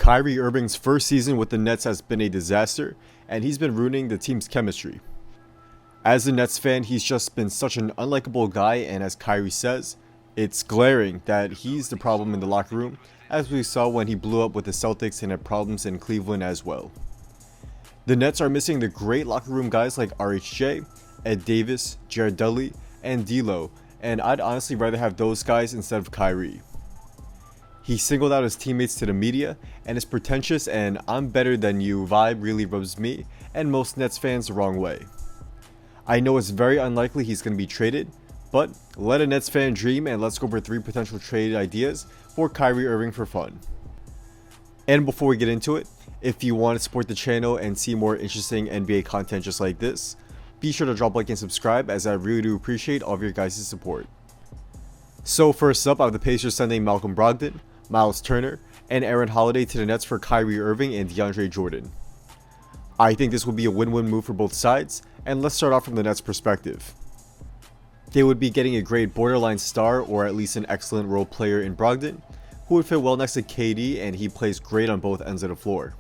Kyrie Irving's first season with the Nets has been a disaster, and he's been ruining the team's chemistry. As a Nets fan, he's just been such an unlikable guy, and as Kyrie says, it's glaring that he's the problem in the locker room, as we saw when he blew up with the Celtics and had problems in Cleveland as well. The Nets are missing the great locker room guys like RHJ, Ed Davis, Jared Dudley, and D'Lo, and I'd honestly rather have those guys instead of Kyrie. He singled out his teammates to the media, and his pretentious and "I'm better than you" vibe really rubs me and most Nets fans the wrong way. I know it's very unlikely he's going to be traded, but let a Nets fan dream and let's go over 3 potential trade ideas for Kyrie Irving for fun. And before we get into it, if you want to support the channel and see more interesting NBA content just like this, be sure to drop a like and subscribe, as I really do appreciate all of your guys' support. So first up, I have the Pacers sending Malcolm Brogdon, Miles Turner, and Aaron Holiday to the Nets for Kyrie Irving and DeAndre Jordan. I think this would be a win-win move for both sides, and let's start off from the Nets' perspective. They would be getting a great borderline star, or at least an excellent role player in Brogdon, who would fit well next to KD, and he plays great on both ends of the floor.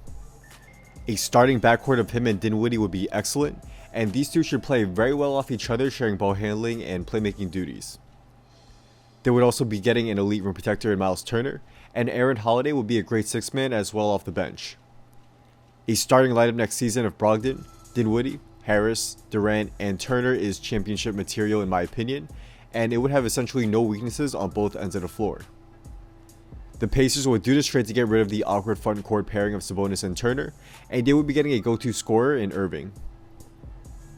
A starting backcourt of him and Dinwiddie would be excellent, and these two should play very well off each other, sharing ball handling and playmaking duties. They would also be getting an elite rim protector in Miles Turner, and Aaron Holiday would be a great 6-man as well off the bench. A starting lineup next season of Brogdon, Dinwiddie, Harris, Durant, and Turner is championship material in my opinion, and it would have essentially no weaknesses on both ends of the floor. The Pacers would do this trade to get rid of the awkward front court pairing of Sabonis and Turner, and they would be getting a go-to scorer in Irving.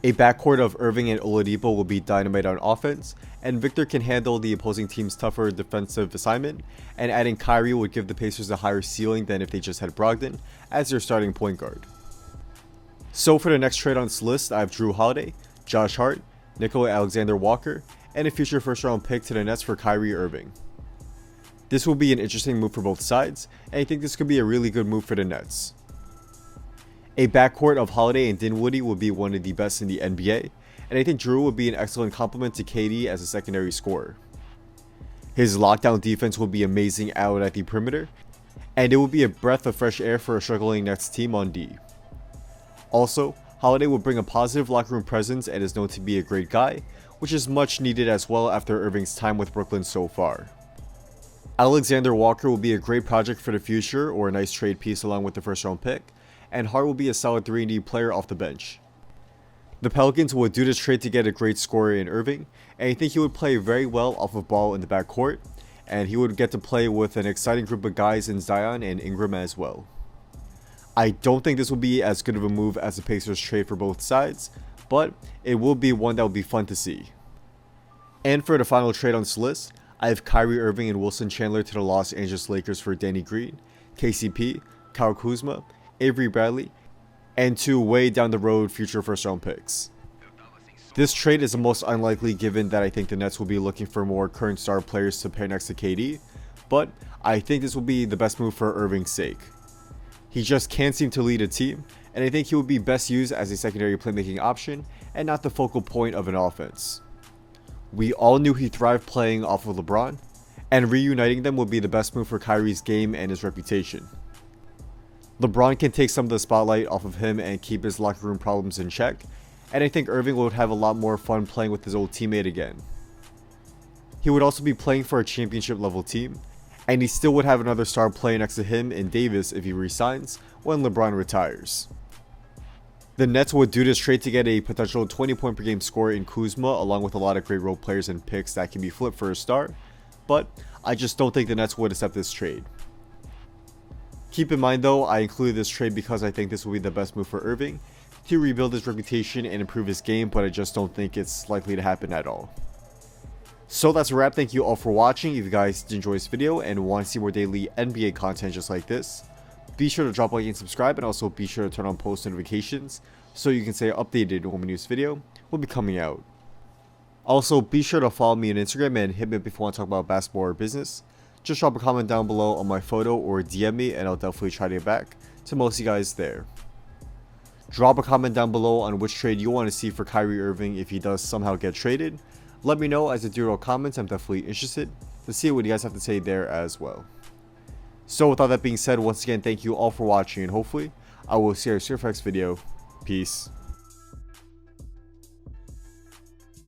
A backcourt of Irving and Oladipo will be dynamite on offense, and Victor can handle the opposing team's tougher defensive assignment, and adding Kyrie would give the Pacers a higher ceiling than if they just had Brogdon as their starting point guard. So for the next trade on this list, I have Jrue Holiday, Josh Hart, Nickeil Alexander-Walker, and a future first-round pick to the Nets for Kyrie Irving. This will be an interesting move for both sides, and I think this could be a really good move for the Nets. A backcourt of Holiday and Dinwiddie would be one of the best in the NBA, and I think Jrue would be an excellent complement to KD as a secondary scorer. His lockdown defense will be amazing out at the perimeter, and it will be a breath of fresh air for a struggling Nets team on D. Also, Holiday will bring a positive locker room presence and is known to be a great guy, which is much needed as well after Irving's time with Brooklyn so far. Alexander Walker will be a great project for the future, or a nice trade piece along with the first round pick, and Hart will be a solid 3-and-D player off the bench. The Pelicans would do this trade to get a great scorer in Irving, and I think he would play very well off of ball in the backcourt, and he would get to play with an exciting group of guys in Zion and Ingram as well. I don't think this will be as good of a move as the Pacers trade for both sides, but it will be one that will be fun to see. And for the final trade on this list, I have Kyrie Irving and Wilson Chandler to the Los Angeles Lakers for Danny Green, KCP, Kyle Kuzma, Avery Bradley, and 2 way down the road future first round picks. This trade is the most unlikely given that I think the Nets will be looking for more current star players to pair next to KD, but I think this will be the best move for Irving's sake. He just can't seem to lead a team, and I think he would be best used as a secondary playmaking option and not the focal point of an offense. We all knew he thrived playing off of LeBron, and reuniting them would be the best move for Kyrie's game and his reputation. LeBron can take some of the spotlight off of him and keep his locker room problems in check, and I think Irving would have a lot more fun playing with his old teammate again. He would also be playing for a championship level team, and he still would have another star playing next to him in Davis if he resigns when LeBron retires. The Nets would do this trade to get a potential 20-point per game scorer in Kuzma, along with a lot of great role players and picks that can be flipped for a star, but I just don't think the Nets would accept this trade. Keep in mind though, I included this trade because I think this will be the best move for Irving to rebuild his reputation and improve his game, but I just don't think it's likely to happen at all. So that's a wrap. Thank you all for watching. If you guys did enjoy this video and want to see more daily NBA content just like this, be sure to drop a like and subscribe, and also be sure to turn on post notifications so you can stay updated when a new video will be coming out. Also, be sure to follow me on Instagram and hit me up if you want to talk about basketball or business. Just drop a comment down below on my photo or DM me, and I'll definitely try to get back to most of you guys there. Drop a comment down below on which trade you want to see for Kyrie Irving if he does somehow get traded. Let me know, as I do read comments. I'm definitely interested to see what you guys have to say there as well. So with all that being said, once again, thank you all for watching, and hopefully I will see you in your next video. Peace.